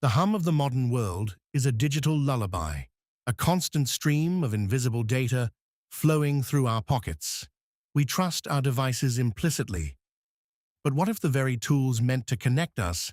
The hum of the modern world is a digital lullaby, a constant stream of invisible data flowing through our pockets. We trust our devices implicitly. But what if the very tools meant to connect us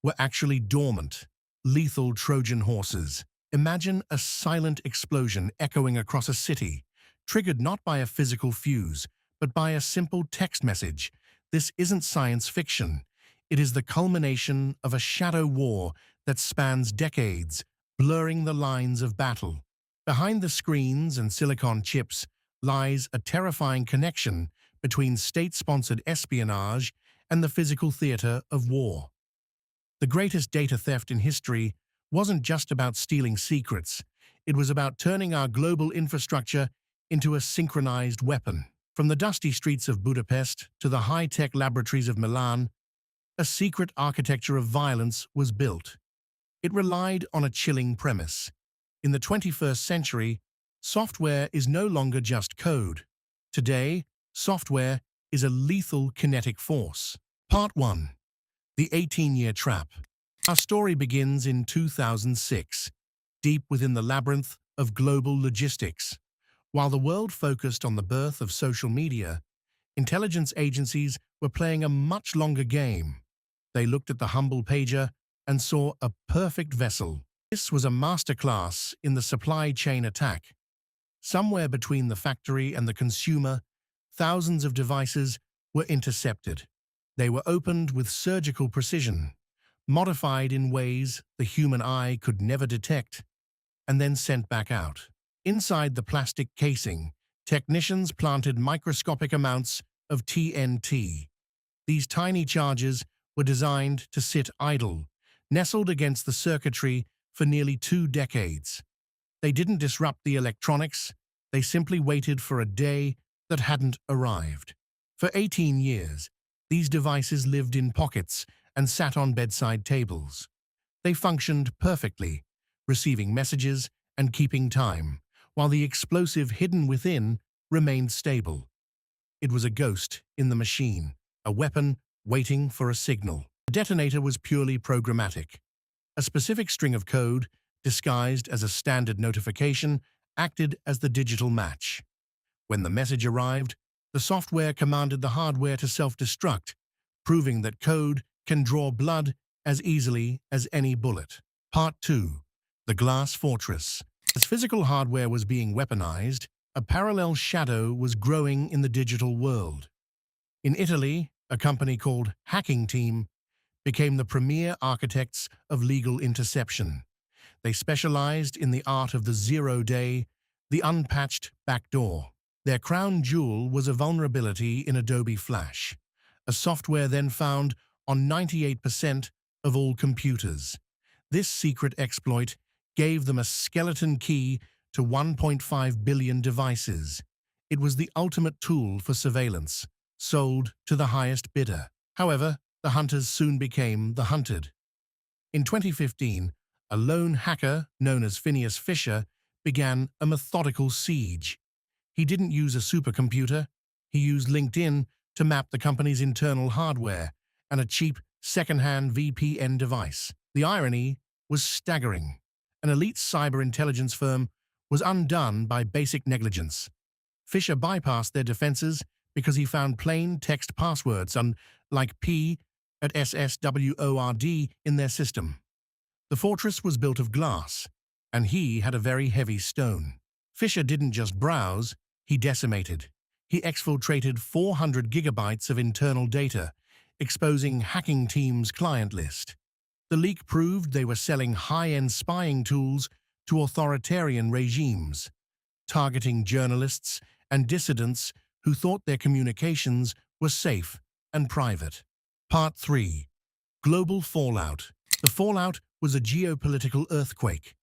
were actually dormant, lethal Trojan horses? Imagine a silent explosion echoing across a city, triggered not by a physical fuse, but by a simple text message. This isn't science fiction. It is the culmination of a shadow war that spans decades, blurring the lines of battle. Behind the screens and silicon chips lies a terrifying connection between state-sponsored espionage and the physical theater of war. The greatest data theft in history wasn't just about stealing secrets. It was about turning our global infrastructure into a synchronized weapon. From the dusty streets of Budapest to the high-tech laboratories of Milan, a secret architecture of violence was built. It relied on a chilling premise. In the 21st century, software is no longer just code. Today, software is a lethal kinetic force. Part 1. The 18-Year Trap. Our story begins in 2006, deep within the labyrinth of global logistics. While the world focused on the birth of social media, intelligence agencies were playing a much longer game. They looked at the humble pager and saw a perfect vessel. This was a masterclass in the supply chain attack. Somewhere between the factory and the consumer, thousands of devices were intercepted. They were opened with surgical precision, modified in ways the human eye could never detect, and then sent back out. Inside the plastic casing, technicians planted microscopic amounts of TNT. These tiny charges were designed to sit idle, nestled against the circuitry for nearly 2 decades. They didn't disrupt the electronics, they simply waited for a day that hadn't arrived. For 18 years, these devices lived in pockets and sat on bedside tables. They functioned perfectly, receiving messages and keeping time, while the explosive hidden within remained stable. It was a ghost in the machine, a weapon waiting for a signal. The detonator was purely programmatic. A specific string of code, disguised as a standard notification, acted as the digital match. When the message arrived, the software commanded the hardware to self-destruct, proving that code can draw blood as easily as any bullet. Part 2. The Glass Fortress. As physical hardware was being weaponized, a parallel shadow was growing in the digital world. In Italy, a company called Hacking Team became the premier architects of legal interception. They specialized in the art of the 0-day, the unpatched backdoor. Their crown jewel was a vulnerability in Adobe Flash, a software then found on 98% of all computers. This secret exploit gave them a skeleton key to 1.5 billion devices. It was the ultimate tool for surveillance, sold to the highest bidder. However, the hunters soon became the hunted. In 2015, a lone hacker known as Phineas Fisher began a methodical siege. He didn't use a supercomputer. He used LinkedIn to map the company's internal hardware and a cheap second-hand VPN device. The irony was staggering. An elite cyber intelligence firm was undone by basic negligence. Fisher bypassed their defenses because he found plain text passwords like P at SSWORD in their system. The fortress was built of glass, and he had a very heavy stone. Fisher didn't just browse, he decimated. He exfiltrated 400 gigabytes of internal data, exposing Hacking Team's client list. The leak proved they were selling high-end spying tools to authoritarian regimes, targeting journalists and dissidents who thought their communications were safe and private. Part 3. Global Fallout. The fallout was a geopolitical earthquake.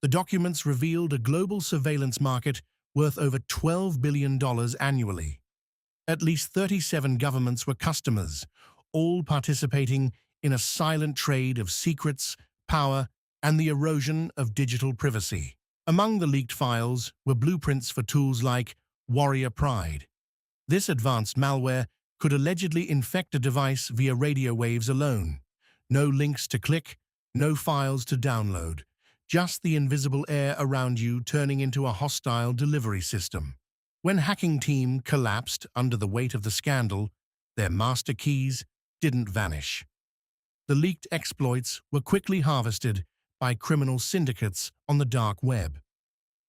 The documents revealed a global surveillance market worth over $12 billion annually. At least 37 governments were customers, all participating in a silent trade of secrets, power, and the erosion of digital privacy. Among the leaked files were blueprints for tools like Warrior Pride. This advanced malware could allegedly infect a device via radio waves alone. No links to click, No files to download, just the invisible air around you turning into a hostile delivery system. When hacking team collapsed under the weight of the scandal, their master keys didn't vanish. The leaked exploits were quickly harvested by criminal syndicates on the dark web.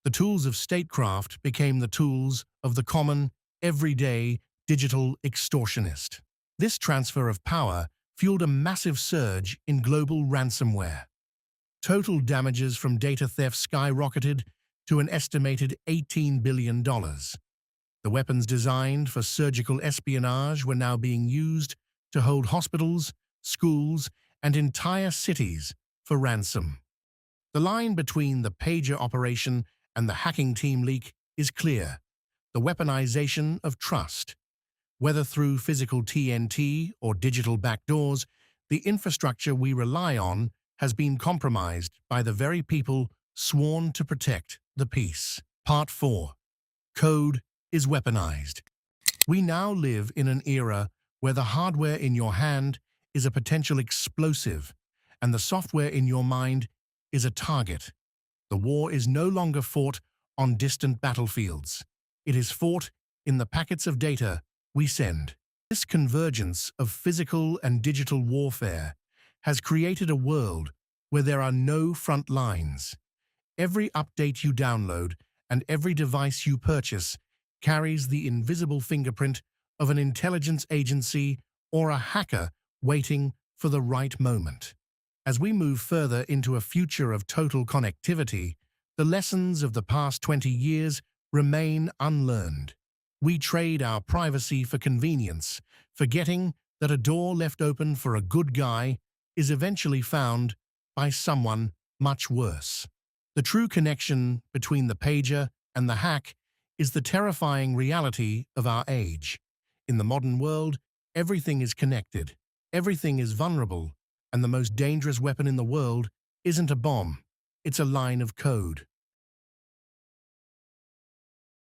The tools of statecraft became the tools of the common, everyday digital extortionist. This transfer of power fueled a massive surge in global ransomware. Total damages from data theft skyrocketed to an estimated $18 billion. The weapons designed for surgical espionage were now being used to hold hospitals, schools, and entire cities for ransom. The line between the pager operation and the hacking team leak is clear: the weaponization of trust. Whether through physical TNT or digital backdoors, the infrastructure we rely on has been compromised by the very people sworn to protect the peace. Part 4. Code is weaponized. We now live in an era where the hardware in your hand is a potential explosive and the software in your mind is a target. The war is no longer fought on distant battlefields. It is fought in the packets of data we send. This convergence of physical and digital warfare has created a world where there are no front lines. Every update you download and every device you purchase carries the invisible fingerprint of an intelligence agency or a hacker waiting for the right moment. As we move further into a future of total connectivity, the lessons of the past 20 years remain unlearned. We trade our privacy for convenience, forgetting that a door left open for a good guy is eventually found by someone much worse. The true connection between the pager and the hack is the terrifying reality of our age. In the modern world, everything is connected, everything is vulnerable, and the most dangerous weapon in the world isn't a bomb, it's a line of code.